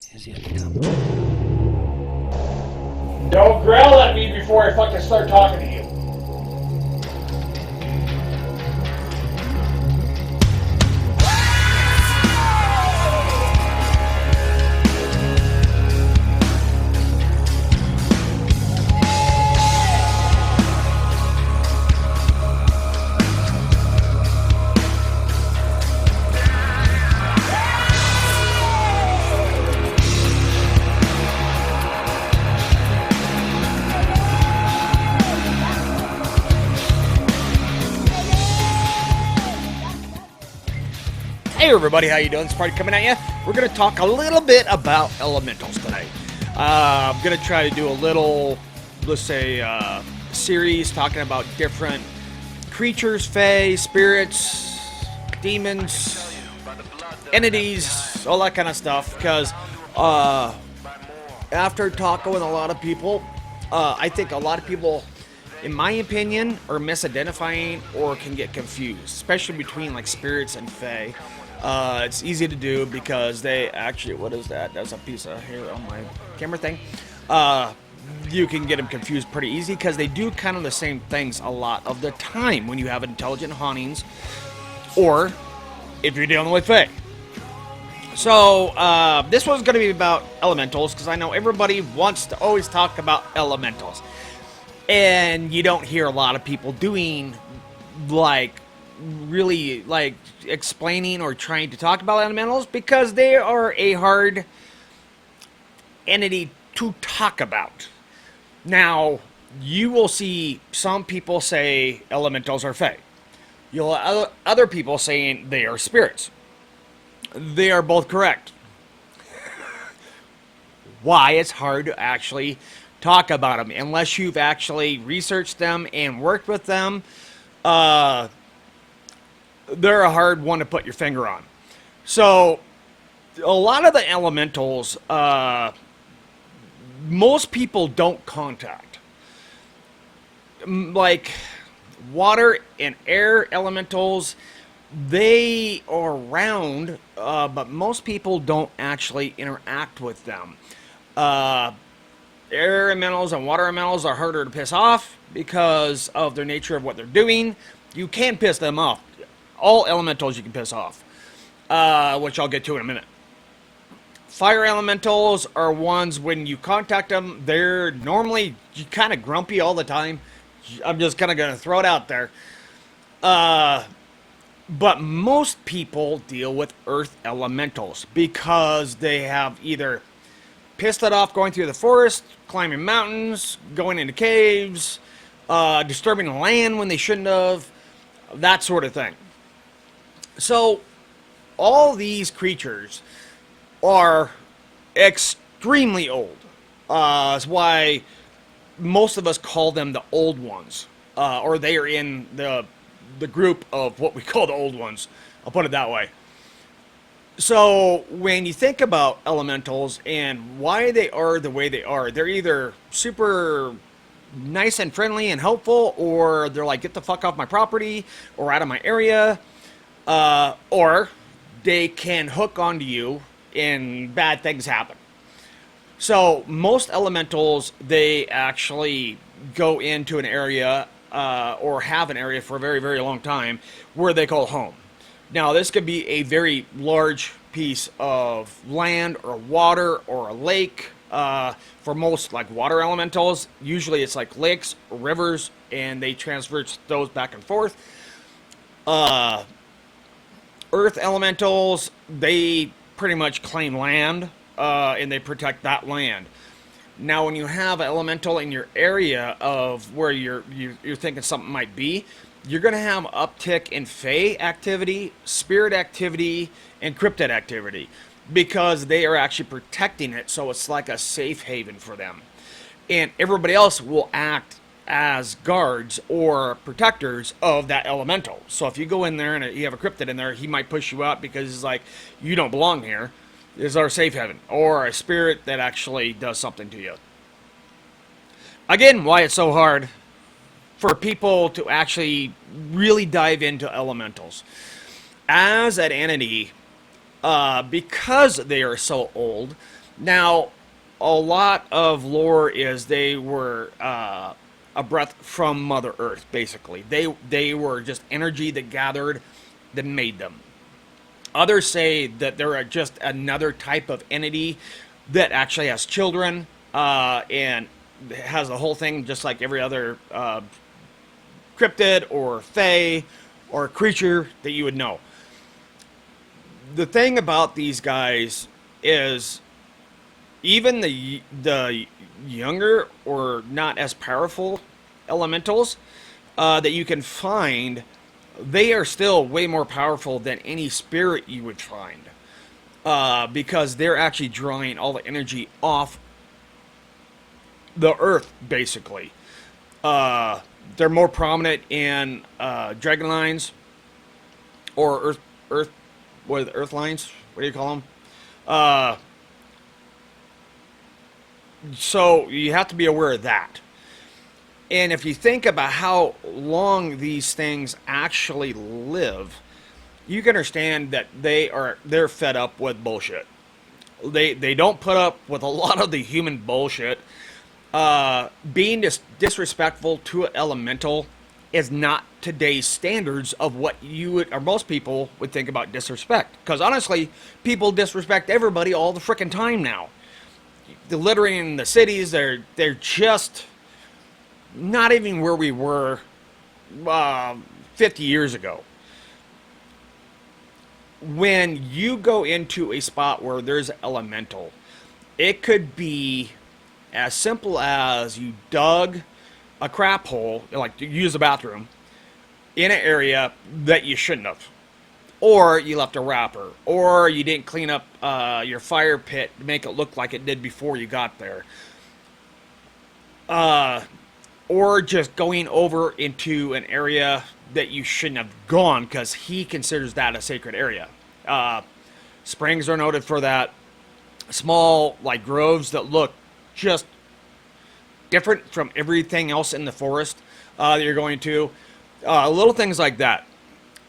Has yet to come. Don't growl at me before I fucking start talking to you. Hey everybody, how you doing? This party coming at you. We're going to talk a little bit about elementals today. I'm going to try to do a little, let's say, series talking about different creatures, fae, spirits, demons, entities, all that kind of stuff. Because after talking with a lot of people, I think a lot of people, in my opinion, are misidentifying or can get confused, especially between like spirits and fae. It's easy to do because they actually, what is that? That's a piece of hair on my camera thing. You can get them confused pretty easy because they do kind of the same things a lot of the time when you have intelligent hauntings or if you're dealing with fae. So, this one's going to be about elementals because I know everybody wants to always talk about elementals. And you don't hear a lot of people doing, like, really, like, explaining or trying to talk about elementals because they are a hard entity to talk about. Now, you will see some people say elementals are fae. You'll have other people saying they are spirits. They are both correct. Why it's hard to actually talk about them unless you've actually researched them and worked with them. They're a hard one to put your finger on. So a lot of the elementals, most people don't contact. Like water and air elementals, they are around, but most people don't actually interact with them. Air elementals and water elementals are harder to piss off because of their nature of what they're doing. You can piss them off. All elementals you can piss off, which I'll get to in a minute. Fire elementals are ones when you contact them, they're normally kind of grumpy all the time. I'm just kind of going to throw it out there. But most people deal with earth elementals because they have either pissed it off going through the forest, climbing mountains, going into caves, disturbing the land when they shouldn't have, that sort of thing. So, all these creatures are extremely old. That's why most of us call them the old ones, or they are in the group of what we call the old ones. I'll put it that way. So, when you think about elementals and why they are the way they are, they're either super nice and friendly and helpful, or they're like, get the fuck off my property, or out of my area, or they can hook onto you and bad things happen. So, most elementals, they actually go into an area, or have an area for a very, very long time, where they call home. Now, this could be a very large piece of land or water or a lake. For most, like water elementals, usually it's like lakes or rivers, and they transverse those back and forth. Earth elementals, they pretty much claim land, and they protect that land. Now, when you have an elemental in your area of where you're thinking something might be, you're going to have uptick in fae activity, spirit activity, and cryptid activity because they are actually protecting it, so it's like a safe haven for them. And everybody else will act as guards or protectors of that elemental. So if you go in there and you have a cryptid in there, he might push you out because he's like, you don't belong here. This is our safe haven. Or a spirit that actually does something to you. Again, why it's so hard for people to actually really dive into elementals. As an entity, because they are so old, Now, a lot of lore is they were a breath from Mother Earth. Basically, they were just energy that gathered, that made them. Others say that they're just another type of entity that actually has children and has the whole thing just like every other cryptid or fae or creature that you would know. The thing about these guys is even the younger or not as powerful elementals that you can find, they are still way more powerful than any spirit you would find because they're actually drawing all the energy off the earth, basically. They're more prominent in dragon lines or earth, what are the earth lines? What do you call them? So you have to be aware of that. And if you think about how long these things actually live, you can understand that they're fed up with bullshit. They don't put up with a lot of the human bullshit. Being disrespectful to an elemental is not today's standards of what you would, or most people would think about disrespect. Because honestly, people disrespect everybody all the frickin' time now. The littering in the cities, they're just not even where we were 50 years ago. When you go into a spot where there's elemental, it could be as simple as you dug a crap hole, like you use the bathroom, in an area that you shouldn't have. Or you left a wrapper. Or you didn't clean up your fire pit to make it look like it did before you got there. Or just going over into an area that you shouldn't have gone because he considers that a sacred area. Springs are noted for that. Small, like groves that look just different from everything else in the forest that you're going to. Little things like that.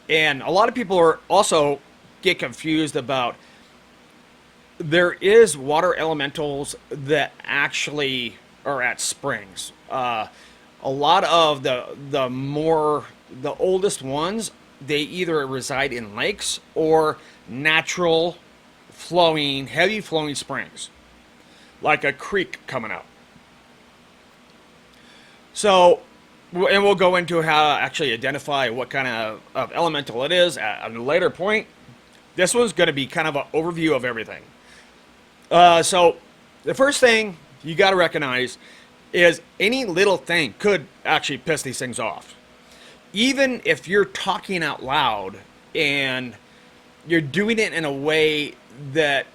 And a lot of people are also get confused about there is water elementals that actually are at springs. A lot of the oldest ones, they either reside in lakes or natural flowing, heavy flowing springs, like a creek coming out. So, and we'll go into how to actually identify what kind of elemental it is at a later point. This one's going to be kind of an overview of everything. So, the first thing you got to recognize is any little thing could actually piss these things off. Even if you're talking out loud and you're doing it in a way that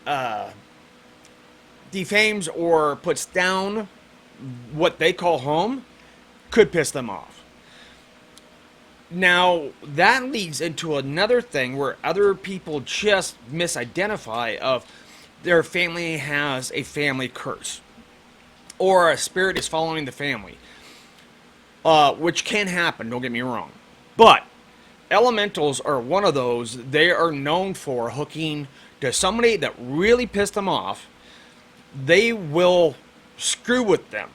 defames or puts down what they call home, could piss them off. Now, that leads into another thing where other people just misidentify of their family has a family curse or a spirit is following the family, which can happen, don't get me wrong. But elementals are one of those. They are known for hooking to somebody that really pissed them off. They will screw with them.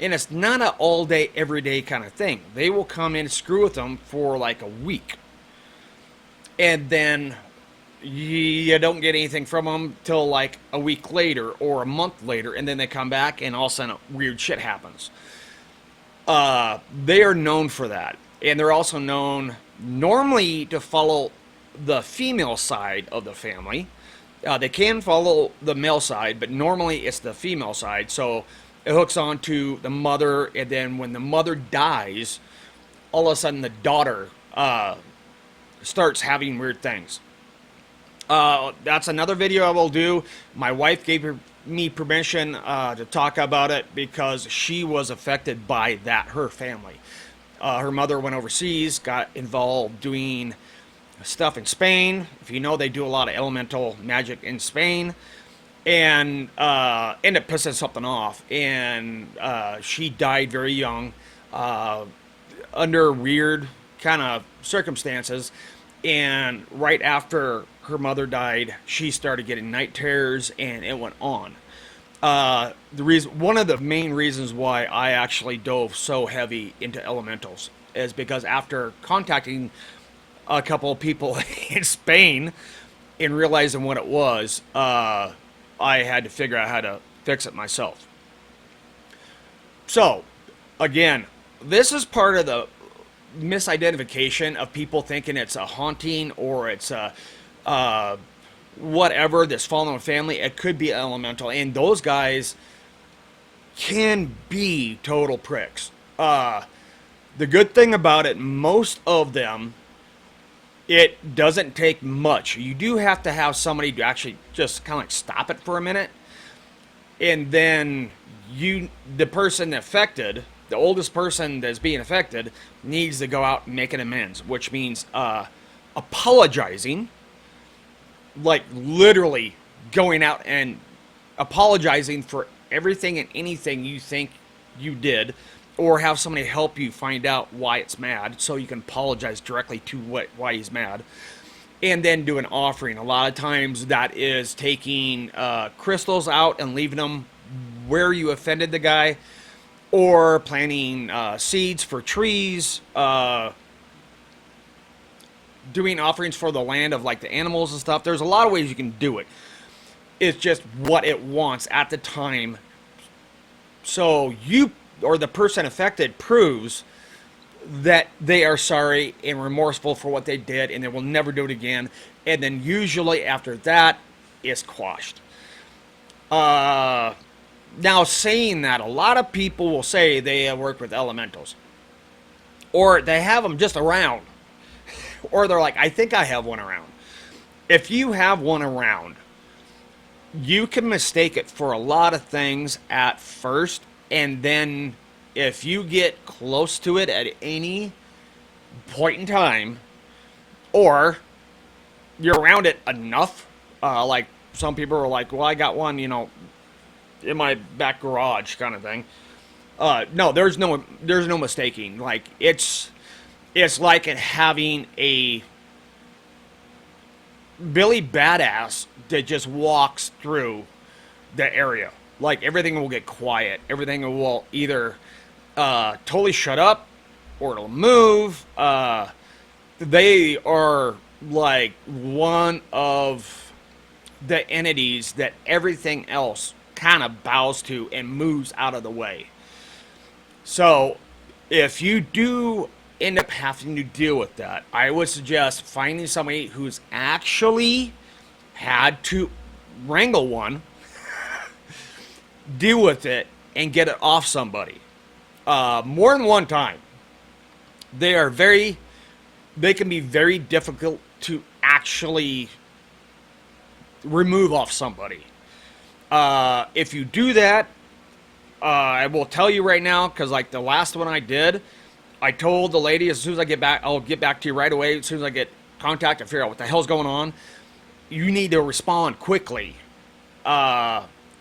And it's not an all day, every day kind of thing. They will come in and screw with them for like a week. And then you don't get anything from them till like a week later or a month later. And then they come back and all of a sudden weird shit happens. They are known for that. And they're also known normally to follow the female side of the family. They can follow the male side, but normally it's the female side. So it hooks on to the mother, and then when the mother dies, all of a sudden the daughter starts having weird things. That's another video I will do. My wife gave me permission to talk about it because she was affected by that, her family. Her mother went overseas, got involved doing stuff in Spain. If you know, they do a lot of elemental magic in Spain. And ended up pissing something off. And she died very young under weird kind of circumstances. And right after her mother died, she started getting night terrors, and it went on. One of the main reasons why I actually dove so heavy into elementals is because after contacting a couple of people in Spain and realizing what it was, I had to figure out how to fix it myself. So, again, this is part of the misidentification of people thinking it's a haunting or it's a whatever, this fallen family. It could be elemental, and those guys can be total pricks. The good thing about it, most of them, it doesn't take much. You do have to have somebody to actually just kind of like stop it for a minute, and then the person affected, the oldest person that's being affected, needs to go out and make an amends, which means apologizing, like literally going out and apologizing for everything and anything you think you did, or have somebody help you find out why it's mad so you can apologize directly to why he's mad, and then do an offering. A lot of times that is taking crystals out and leaving them where you offended the guy, or planting seeds for trees, doing offerings for the land of like the animals and stuff. There's a lot of ways you can do it. It's just what it wants at the time. So you or the person affected proves that they are sorry and remorseful for what they did, and they will never do it again. And then usually after that, it's quashed. Now, saying that, a lot of people will say they have worked with elementals, or they have them just around, or they're like, I think I have one around. If you have one around, you can mistake it for a lot of things at first, and then if you get close to it at any point in time, or you're around it enough, like some people are like, well, I got one, in my back garage kind of thing. No, there's no mistaking. Like it's like it having a Billy Badass that just walks through the area. Like everything will get quiet. Everything will either totally shut up or it'll move. They are like one of the entities that everything else kind of bows to and moves out of the way. So if you do end up having to deal with that, I would suggest finding somebody who's actually had to wrangle one, deal with it, and get it off somebody. More than one time. They can be very difficult to actually remove off somebody. If you do that, I will tell you right now, because like the last one I did, I told the lady, as soon as I get back, I'll get back to you right away. As soon as I get contact and figure out what the hell's going on, you need to respond quickly.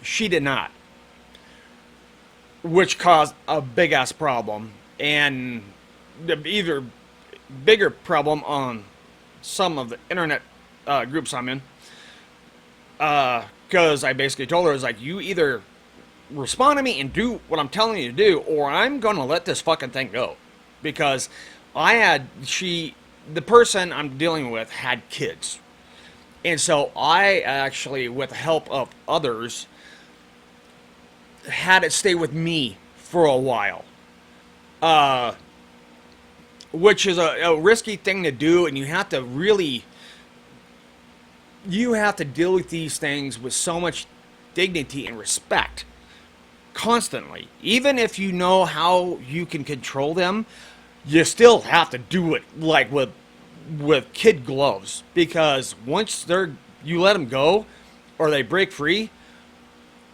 She did not, which caused a big ass problem, and the either bigger problem on some of the internet groups I'm in. Because I basically told her, I was like, you either respond to me and do what I'm telling you to do, or I'm going to let this fucking thing go. Because the person I'm dealing with had kids. And so I actually, with the help of others, had it stay with me for a while. Which is a risky thing to do, and you have to deal with these things with so much dignity and respect constantly. Even if you know how you can control them, you still have to do it like with kid gloves, because once you let them go or they break free,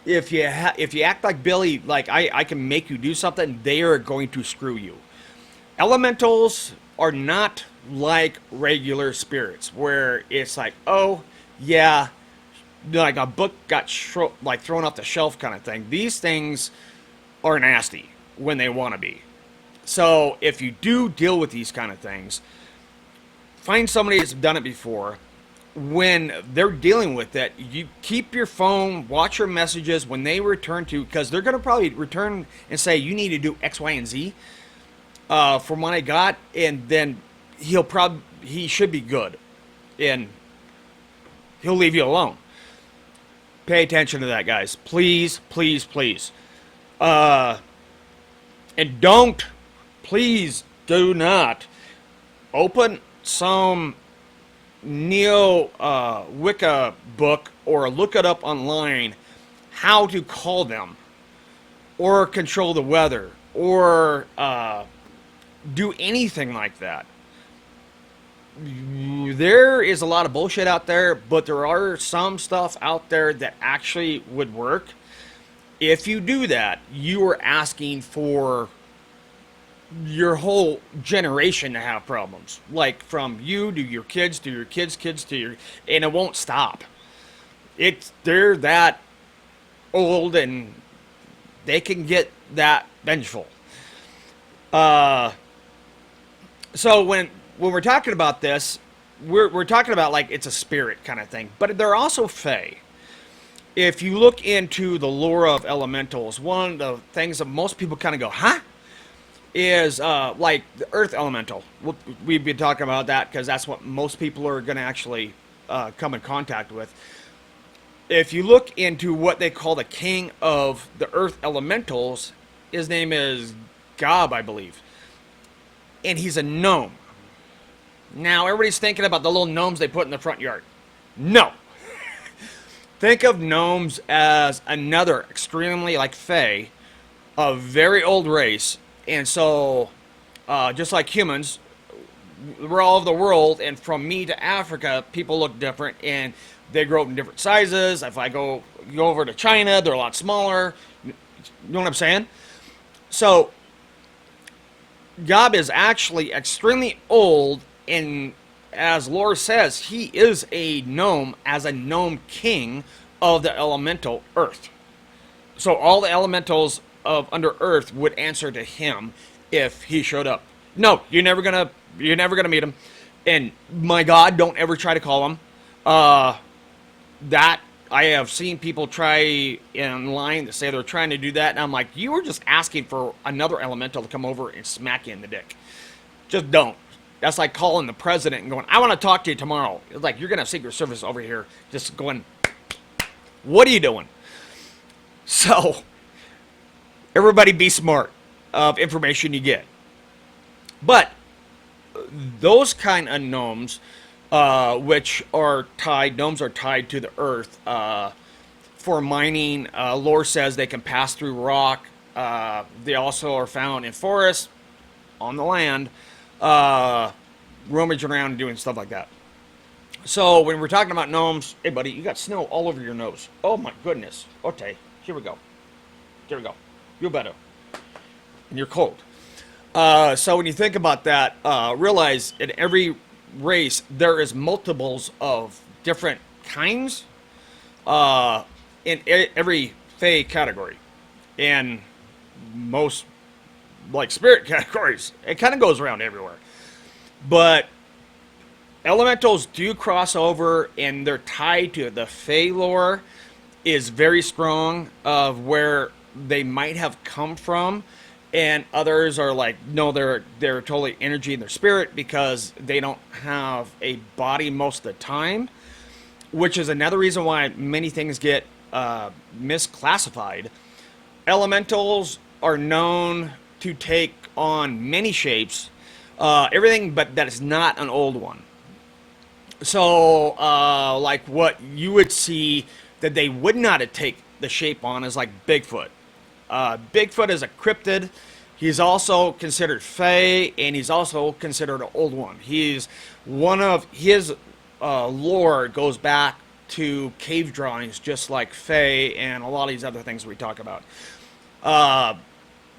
if you act like Billy, like I can make you do something, they are going to screw you. Elementals are not like regular spirits where it's like, oh yeah, like a book got thrown off the shelf kind of thing. These things are nasty when they want to be. So if you do deal with these kind of things, find somebody that's done it before. when they're dealing with that, you keep your phone, watch your messages when they return to, because they're going to probably return and say, you need to do X, Y, and Z from what I got, and then he should be good, and he'll leave you alone. Pay attention to that, guys. Please, please, please. And please do not open some Neo Wicca book or look it up online how to call them or control the weather or do anything like that. There is a lot of bullshit out there, but there are some stuff out there that actually would work. If you do that, you are asking for your whole generation to have problems. Like from you to your kids to your kids' kids to your, and it won't stop. They're that old and they can get that vengeful. So when we're talking about this, we're talking about like it's a spirit kind of thing, but they're also fae. If you look into the lore of elementals, one of the things that most people kind of go, huh? Is like the earth elemental. We've been talking about that because that's what most people are going to actually come in contact with. If you look into what they call the king of the earth elementals, his name is Gob, I believe. And he's a gnome. Now, everybody's thinking about the little gnomes they put in the front yard. No. Think of gnomes as another extremely, like fae, a very old race. And so, just like humans, we're all over the world, and from me to Africa, people look different, and they grow up in different sizes. If I go over to China, they're a lot smaller. You know what I'm saying? So, Gob is actually extremely old, and as lore says, he is a gnome as a gnome king of the elemental earth. So all the elementals of under earth would answer to him if he showed up. No, you're never gonna meet him. And my God, don't ever try to call him. That I have seen people try in line to say they're trying to do that, and I'm like, you were just asking for another elemental to come over and smack you in the dick. Just don't. That's like calling the president and going, I want to talk to you tomorrow. It's like, you're going to have Secret Service over here just going, what are you doing? So, everybody be smart of information you get. But, those kind of gnomes, which are tied, gnomes are tied to the earth for mining. Lore says they can pass through rock. They also are found in forests, on the land, rummaging around and doing stuff like that. So when we're talking about gnomes, hey buddy, you got snow all over your nose. Oh my goodness. Okay, here we go. Here we go. You're better. And you're cold. So when you think about that, realize in every race there is multiples of different kinds in every fae category. And most like spirit categories. It kind of goes around everywhere. But elementals do cross over, and they're tied to the fae lore is very strong of where they might have come from, and others are like, no, they're totally energy in their spirit because they don't have a body most of the time, which is another reason why many things get misclassified. Elementals are known to take on many shapes, everything but that is not an old one. So, like what you would see that they would not take the shape on is like Bigfoot. Bigfoot is a cryptid. He's also considered fae, and he's also considered an old one. He's one of his lore goes back to cave drawings, just like fae and a lot of these other things we talk about.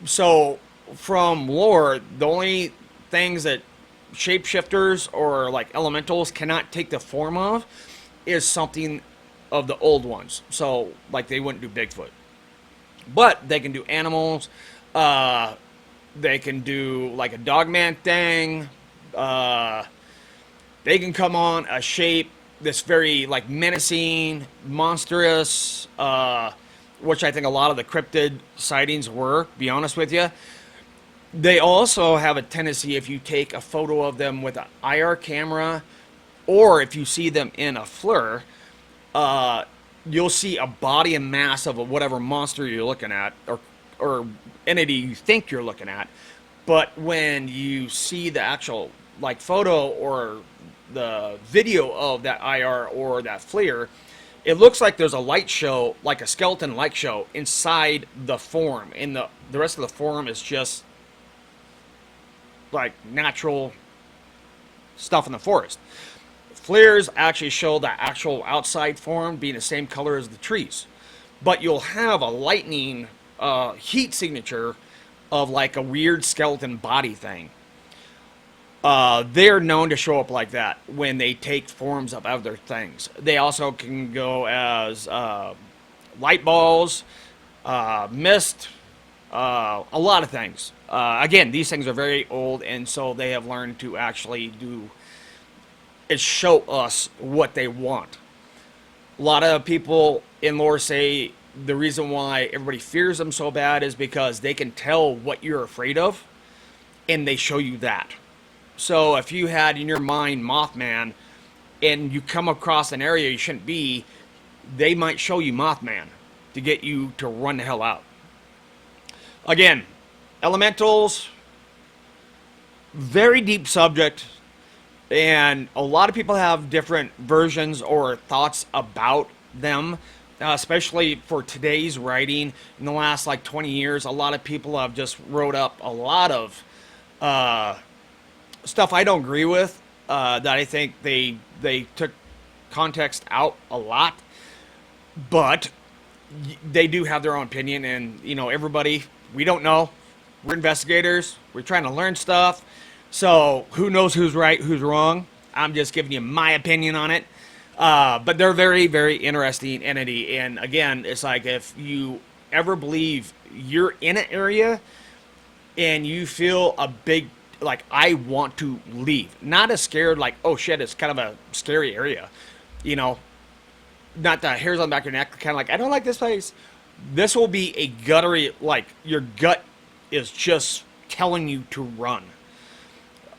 So from lore, the only things that shapeshifters or like elementals cannot take the form of is something of the old ones. So like they wouldn't do Bigfoot, but they can do animals. They can do like a dogman thing. They can come on a shape this very like menacing, monstrous, which I think a lot of the cryptid sightings were. To be honest with you, they also have a tendency, if you take a photo of them with an IR camera, or if you see them in a FLIR, you'll see a body and mass of whatever monster you're looking at, or entity you think you're looking at. But when you see the actual like photo or the video of that IR or that FLIR, it looks like there's a light show, like a skeleton light show inside the form, and the rest of the form is just like natural stuff in the forest. FLIRs actually show the actual outside form being the same color as the trees, but you'll have a lightning heat signature of like a weird skeleton body thing. They're known to show up like that when they take forms of other things. They also can go as light balls, mist, a lot of things. Again, these things are very old, and so they have learned to actually do is show us what they want. A lot of people in lore say the reason why everybody fears them so bad is because they can tell what you're afraid of, and they show you that. So if you had in your mind Mothman, and you come across an area you shouldn't be, they might show you Mothman to get you to run the hell out. Again, elementals, very deep subject, and a lot of people have different versions or thoughts about them, especially for today's writing. In the last like 20 years, a lot of people have just wrote up a lot of stuff I don't agree with, that I think they took context out a lot, but they do have their own opinion. And you know, everybody, we don't know, we're investigators, we're trying to learn stuff, so who knows who's right, who's wrong. I'm just giving you my opinion on it. But they're very, very interesting entity. And again, it's like if you ever believe you're in an area and you feel a big, like, I want to leave. Not as scared, like, oh shit, it's kind of a scary area. You know, not the hairs on the back of your neck, kind of like, I don't like this place. This will be a guttery, like, your gut is just telling you to run.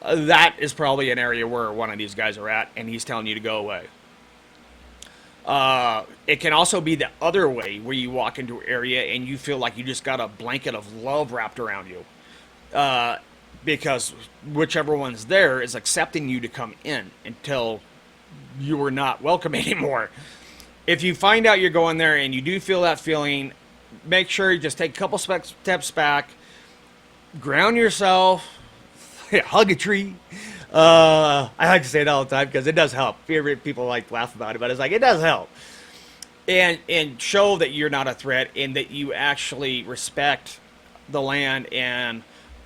That is probably an area where one of these guys are at, and he's telling you to go away. It can also be the other way, where you walk into an area and you feel like you just got a blanket of love wrapped around you. Because whichever one's there is accepting you to come in until you are not welcome anymore. If you find out you're going there and you do feel that feeling, make sure you just take a couple steps back, ground yourself, hug a tree. I like to say it all the time because it does help. People like laugh about it, but it's like, it does help. And show that you're not a threat and that you actually respect the land and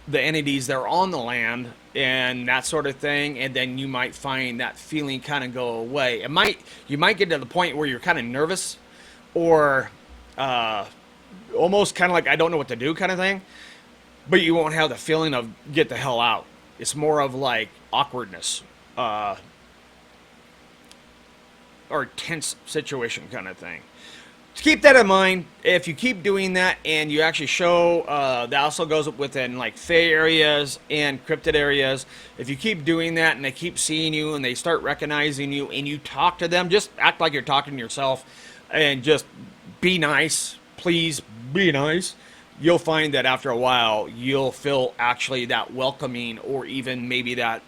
the entities that are on the land and that sort of thing. And then you might find that feeling kind of go away. You might get to the point where you're kind of nervous or almost kind of like, I don't know what to do kind of thing. But you won't have the feeling of get the hell out. It's more of like awkwardness, or tense situation kind of thing. To keep that in mind, if you keep doing that and you actually show, that also goes within like fey areas and cryptid areas. If you keep doing that and they keep seeing you and they start recognizing you and you talk to them, just act like you're talking to yourself and just be nice. Please be nice. You'll find that after a while, you'll feel actually that welcoming, or even maybe that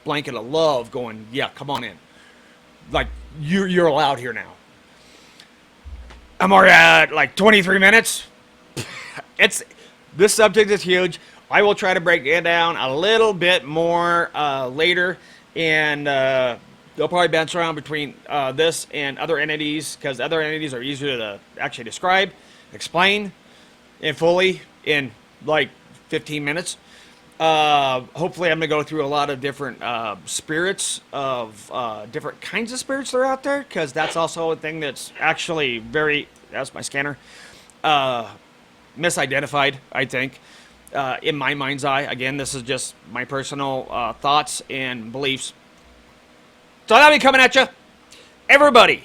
blanket of love going, yeah, come on in. Like, you're allowed here now. I'm already at like 23 minutes. This subject is huge. I will try to break it down a little bit more later, and they'll probably bounce around between this and other entities, because other entities are easier to actually describe, explain, and fully in like 15 minutes. Hopefully I'm going to go through a lot of different spirits of different kinds of spirits that are out there, because that's also a thing that's actually that's my scanner, misidentified, I think, in my mind's eye. Again, this is just my personal thoughts and beliefs. So that'll be coming at you. Everybody,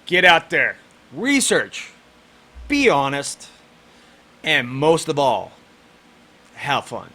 get out there, research, be honest, and most of all, have fun.